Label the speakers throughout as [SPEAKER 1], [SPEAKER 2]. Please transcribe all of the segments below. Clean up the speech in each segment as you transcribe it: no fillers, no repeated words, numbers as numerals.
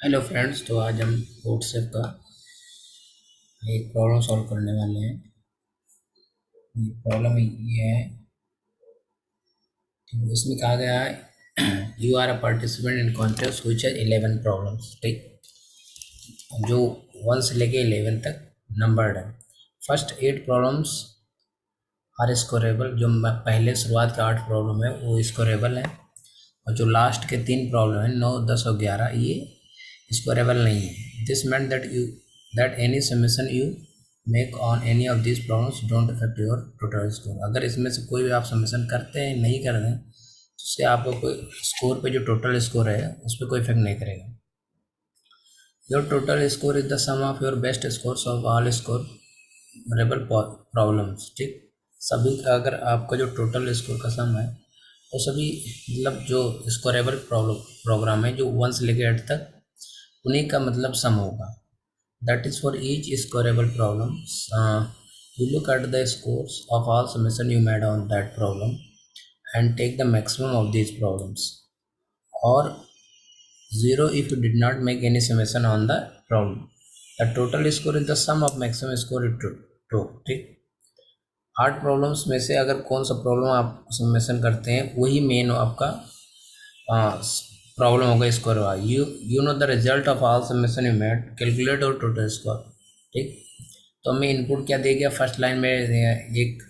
[SPEAKER 1] Hello friends. तो आज हम व्हाट्सएप का एक प्रॉब्लम सॉल्व करने वाले हैं। ये प्रॉब्लम ये है, तो इसमें कहा गया है you are a participant in contest which है 11 प्रॉब्लम्स। ठीक, जो 1 से लेके 11 तक नंबर्ड है। First 8 problems are scorable. जो पहले शुरुआत के 8 प्रॉब्लम है वो स्कोरेबल है, और जो लास्ट के 3 प्रॉब्लम है 9, 10 और 11 ये स्कोरेबल नहीं है। This meant that any summation you make on any of these problems don't affect your total score। अगर इसमें से कोई भी आप समेशन करते हैं नहीं कर रहे हैं तो उससे आपको कोई स्कोर पे, जो टोटल स्कोर है उस पर कोई इफेक्ट नहीं करेगा। Your total score is the sum of your best scores of all scorable problems. ठीक, सभी का अगर आपका जो टोटल स्कोर का सम है वो सभी मतलब जो स्कोरेबल प्रोग्राम है जो 1 से लेकर 8 तक, उन्हीं का मतलब सम होगा। That is for each scorable problem. You look at the scores of all summation you made on that problem and take the maximum of these problems, और 0 if you did not make any summation on the problem। The total score is the sum of maximum score true। ठीक, 8 problems में से अगर कौन सा problem आप summation करते हैं वही मेन आपका प्रॉब्लम होगा स्कोर हुआ। You know the result of all summation you made, calculate और टोटल स्कोर। ठीक, तो हमें इनपुट क्या दे गया, फर्स्ट लाइन में एक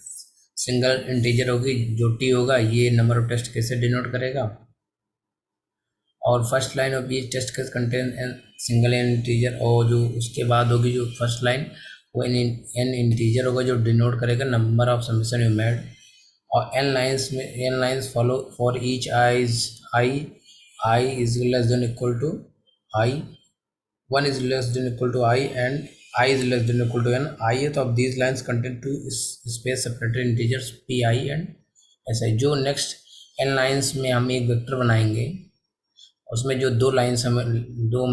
[SPEAKER 1] सिंगल इंटीजर होगी जो टी होगा, ये नंबर ऑफ टेस्ट कैसे डिनोट करेगा, और first line of each test case contain an single N integer, और जो उसके बाद होगी जो फर्स्ट लाइन वो एन इंटीजर होगा जो डिनोट करेगा number of summation you made. और N lines follow for each I is less than equal to I, 1 is less than equal to I and I is less than equal to n। ith of these lines contain two space separated integers pi and si। जो next n lines में हम एक vector बनाएंगे, उसमें जो दो lines हमें दो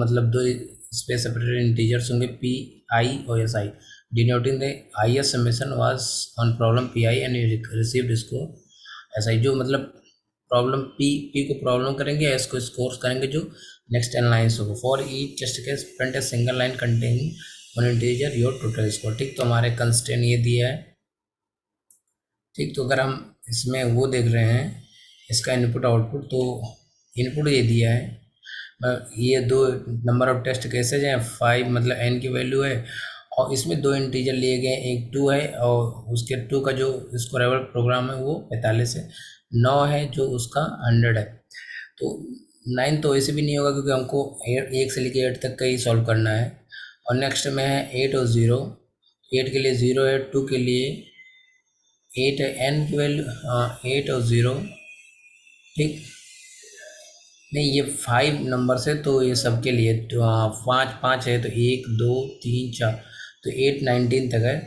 [SPEAKER 1] स्पेस सेपरेटेड इंटीजर्स होंगे पी आई और S I, denoting the highest summation was on problem P I and received score S I. जो मतलब प्रॉब्लम पी को प्रॉब्लम करेंगे, एस को स्कोर करेंगे जो नेक्स्ट एन लाइन्स होगा। For each test case print a single line containing one integer your total score. ठीक, तो हमारे कंस्ट्रेंट ये दिया है। ठीक, तो अगर हम इसमें वो देख रहे हैं इसका इनपुट आउटपुट, तो इनपुट ये दिया है ये दो नंबर ऑफ टेस्ट केसेज हैं, 5 मतलब n की वैल्यू है, और इसमें दो इंटीजर लिए गए, एक 2 है और उसके 2 का जो स्कोरेबल प्रोग्राम है वो 45 है, 9 है जो उसका 100 है। तो 9 तो ऐसे भी नहीं होगा क्योंकि हमको 1 से लेकर 8 तक का ही सॉल्व करना है। और नेक्स्ट में है 8 और 0। 8 के लिए 0 है, 2 के लिए 8 है, n की वैल्यू 8 और 0। ठीक, नहीं ये 5 नंबर से, तो ये सबके लिए तो 5 है, तो 1 2 3 4, तो 8 19 तक है।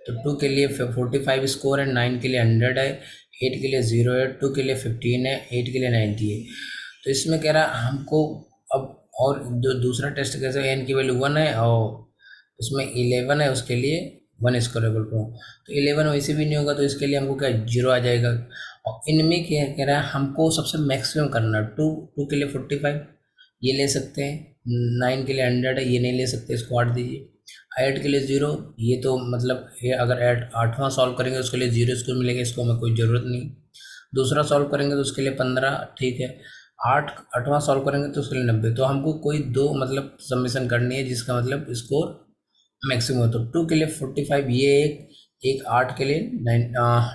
[SPEAKER 1] तो 2 के लिए 45 स्कोर है, 9 के लिए 100 है, 8 के लिए 0 है, 2 के लिए 15 है, 8 के लिए 90 है। तो इसमें कह रहा है हमको अब, और जो दूसरा टेस्ट कैसे एन की वैल्यू 1 है और उसमें 11 है, उसके लिए 1 स्कोरेबल प्रो। तो 11 वैसे भी नहीं होगा, तो इसके लिए हमको क्या 0 आ जाएगा। और इनमें क्या कह रहा है हमको सबसे मैक्सिमम करना है। 2 के लिए 45 ये ले सकते हैं, 9 के लिए 100 है ये नहीं ले सकते, इसको 8 दीजिए। 8 के लिए 0, ये तो मतलब ये अगर 8वां सॉल्व करेंगे उसके लिए 0 स्कोर मिलेगा, इसको हमें कोई ज़रूरत नहीं। दूसरा सॉल्व करेंगे तो उसके लिए 15, ठीक है। 8वां सॉल्व करेंगे तो उसके लिए 90। तो हमको कोई दो मतलब सबमिशन करनी है जिसका मतलब स्कोर मैक्सिमम। तो 2 के लिए 45 ये एक 8 के लिए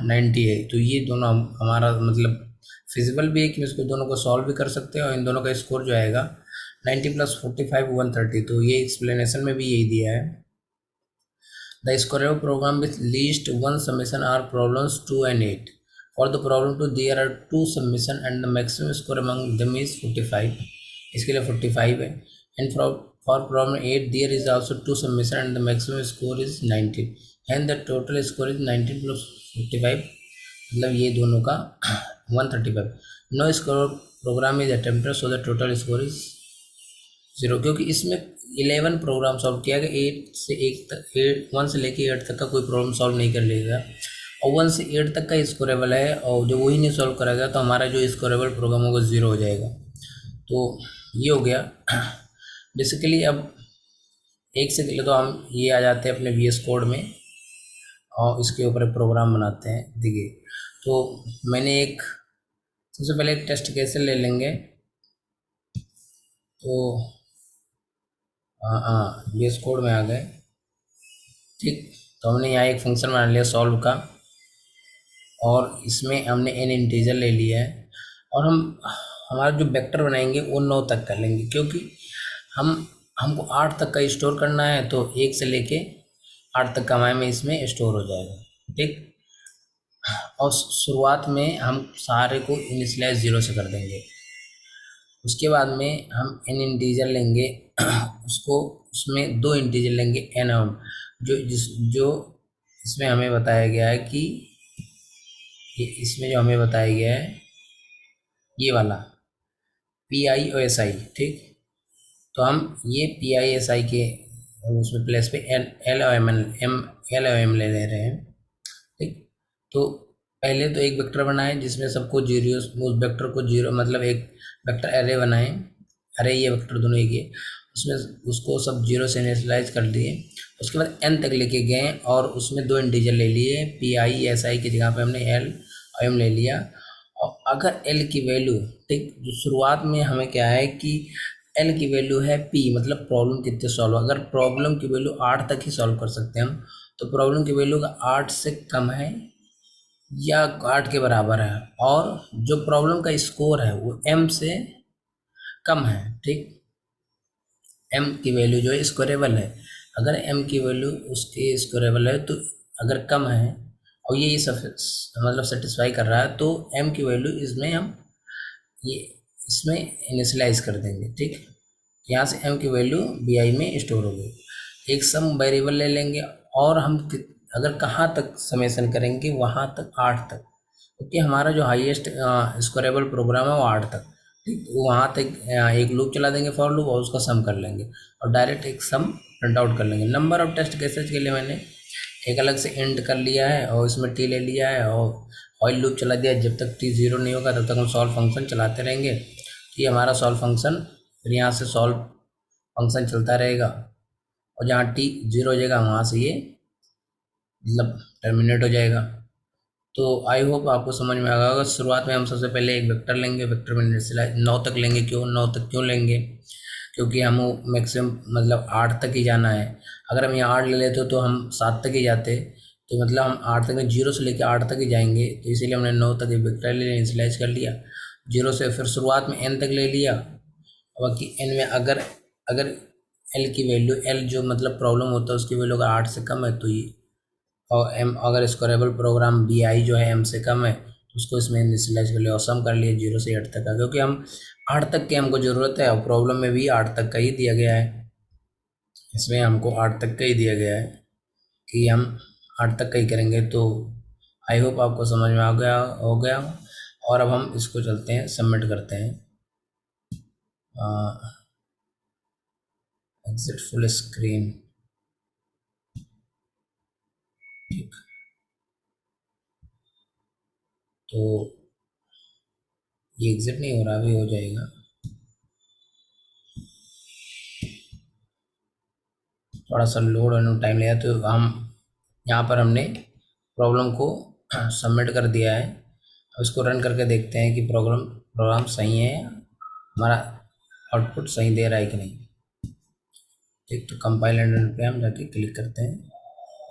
[SPEAKER 1] 90 है। तो ये दोनों हमारा मतलब फिजिबल भी है कि इसको दोनों को सॉल्व भी कर सकते हैं, और इन दोनों का स्कोर जो आएगा 90 + 45 130। तो ये एक्सप्लेनेशन में भी यही दिया है। The scorable program with least 1 submission are problems 2 and 8। For the problem 2 there are 2 submission and the maximum score among them is 45। इसके लिए 45 है। And for problem 8 there is also 2 submission and the maximum score is 19 and the total score is 19 + 45, मतलब ये दोनों का 135। No score program is attempted so the total score is 0। क्योंकि इसमें 11 programme solve किया गया, 8 से 1 तक 1 से लेके 8 तक का कोई प्रॉब्लम सॉल्व नहीं कर लेगा, और 1 से 8 तक का स्कोरेबल है, और जो वही नहीं सॉल्व करेगा तो हमारा जो स्कोरेबल प्रोग्राम होगा 0 हो जाएगा। तो ये हो गया। बेसिकली अब एक से पहले तो हम ये आ जाते हैं अपने VS कोड में और इसके ऊपर प्रोग्राम बनाते हैं। देखिए, तो मैंने एक सबसे पहले एक टेस्ट कैसे ले लेंगे। तो हाँ हाँ, VS कोड में आ गए। ठीक, तो हमने यहाँ एक फंक्शन बना लिया सॉल्व का, और इसमें हमने n इंटीजर ले लिया है, और हम हमारा जो वेक्टर बनाएंगे वो 9 तक कर लेंगे, क्योंकि हमको 8 तक का स्टोर करना है, तो 1 से लेके 8 तक का हमारे में इसमें स्टोर हो जाएगा। ठीक, और शुरुआत में हम सारे को इनिशियलाइज 0 से कर देंगे। उसके बाद में हम n इंटीजर लेंगे उसको उसमें 2 इंटीजर लेंगे n और जो इसमें हमें बताया गया है कि इसमें जो हमें बताया गया है ये वाला PIOSI। ठीक, तो हम ये PISI के उसमें प्लेस पे LOM ले ले रहे हैं। ठीक, तो पहले तो एक वेक्टर बनाए जिसमें सबको जीरो, उस वेक्टर को जीरो मतलब एक वेक्टर एरे बनाए, अरे ये वेक्टर दोनों एक ही है, उसमें उसको सब जीरो से इनिशियलाइज कर दिए। उसके बाद n तक लेके गए और उसमें 2 इंटीजर ले लिए, PISI की जगह पे हमने LOM ले लिया। और अगर l की वैल्यू, ठीक, जो शुरुआत में हमें क्या है कि l की वैल्यू है p, मतलब प्रॉब्लम कितने सॉल्व, अगर प्रॉब्लम की वैल्यू 8 तक ही सॉल्व कर सकते हैं हम, तो प्रॉब्लम की वैल्यू का 8 से कम है या 8 के बराबर है, और जो प्रॉब्लम का स्कोर है वो m से कम है। ठीक, m की वैल्यू जो है स्कोरेबल है, अगर m की वैल्यू उसके स्कोरेबल है तो, अगर कम है और ये सब मतलब सेटिस्फाई कर रहा है, तो m की वैल्यू इसमें हम ये इसमें इनिशियलाइज कर देंगे। ठीक, यहाँ से m की वैल्यू bi में स्टोर हो गई। एक सम वेरिएबल ले लेंगे, और हम अगर कहाँ तक समेसन करेंगे, वहाँ तक 8 तक, क्योंकि हमारा जो हाईएस्ट स्कोरेबल प्रोग्राम है वो 8 तक। ठीक, तो वहाँ तक एक लूप चला देंगे फॉर लूप, और उसका सम कर लेंगे और डायरेक्ट एक सम प्रिंट आउट कर लेंगे। नंबर ऑफ टेस्ट केसेस के लिए मैंने एक अलग से इंट कर लिया है, और इसमें टी ले लिया है, और ऑयल लूप चला दिया। जब तक टी 0 नहीं होगा तब तक हम सॉल्व फंक्शन चलाते रहेंगे। ये हमारा सॉल्व फंक्शन, फिर यहाँ से सॉल्व फंक्शन चलता रहेगा, और जहाँ टी 0 हो जाएगा वहाँ से ये मतलब टर्मिनेट हो जाएगा। तो आई होप आपको समझ में आ गया होगा। शुरुआत में हम सबसे पहले एक वेक्टर लेंगे, वेक्टर में इनिशियलाइज 9 तक लेंगे। क्यों 9 तक क्यों लेंगे? क्योंकि हम मैक्सिमम मतलब 8 तक ही जाना है। अगर हम यहाँ 8 ले लेते तो हम 7 तक ही जाते, तो मतलब हम 8 तक 0 से लेकर 8 तक ही जाएंगे, तो इसीलिए हमने 9 तक एक वेक्टर ले इनिशियलाइज कर लिया 0 से। फिर शुरुआत में n तक ले लिया, बाकी n में अगर अगर l की वैल्यू, l जो मतलब प्रॉब्लम होता है उसकी वैल्यू अगर 8 से कम है तो ये, और m अगर स्कोरेबल प्रोग्राम bi जो है m से कम है तो उसको इसमें इनिशियलाइज कर लिया और सम कर लिए 0 से 8 तक का, क्योंकि हम 8 तक की हमको ज़रूरत है, और प्रॉब्लम में भी 8 तक का ही दिया गया है। इसमें हमको 8 तक का ही दिया गया है कि हम 8 तक का ही करेंगे। तो आई होप आपको समझ में आ गया हो गया। और अब हम इसको चलते हैं सबमिट करते हैं। Exit full screen. ठीक, तो ये एग्जिट नहीं हो रहा, अभी हो जाएगा। थोड़ा सा लोड होने में टाइम लगा, तो हम यहाँ पर हमने प्रॉब्लम को सबमिट कर दिया है। अब इसको रन करके देखते हैं कि प्रोग्राम सही है, हमारा आउटपुट सही दे रहा है कि नहीं। ठीक, तो कंपाइल एंड रन पे हम जाके क्लिक करते हैं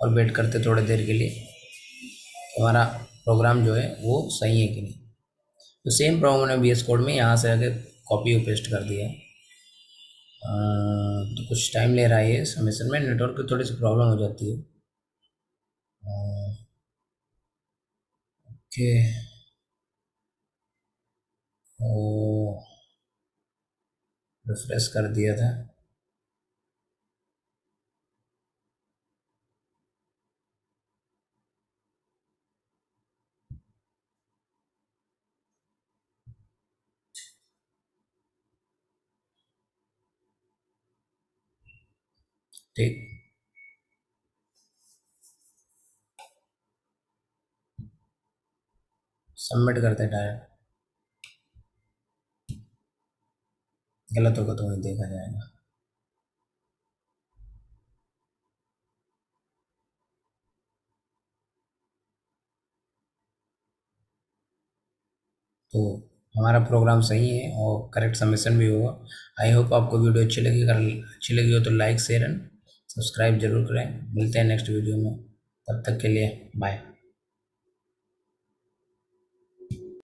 [SPEAKER 1] और वेट करते हैं थोड़ी देर के लिए कि हमारा प्रोग्राम जो है वो सही है कि नहीं। तो सेम प्रॉब्लम मैंने VS कोड में यहाँ से आगे कॉपी और पेस्ट कर दिया है। तो कुछ टाइम ले रहा है ये सबमिशन में, नेटवर्क की थोड़ी सी प्रॉब्लम हो जाती है। ओके, ओ रिफ्रेश कर दिया था। ठीक, सबमिट करते हैं डायरेक्ट, गलत होगा तो वही देखा जाएगा। तो हमारा प्रोग्राम सही है और करेक्ट सबमिशन भी होगा। आई होप आपको वीडियो अच्छी लगी, अगर अच्छी लगी हो तो लाइक शेयर एंड सब्सक्राइब जरूर करें। मिलते हैं नेक्स्ट वीडियो में, तब तक के लिए बाय।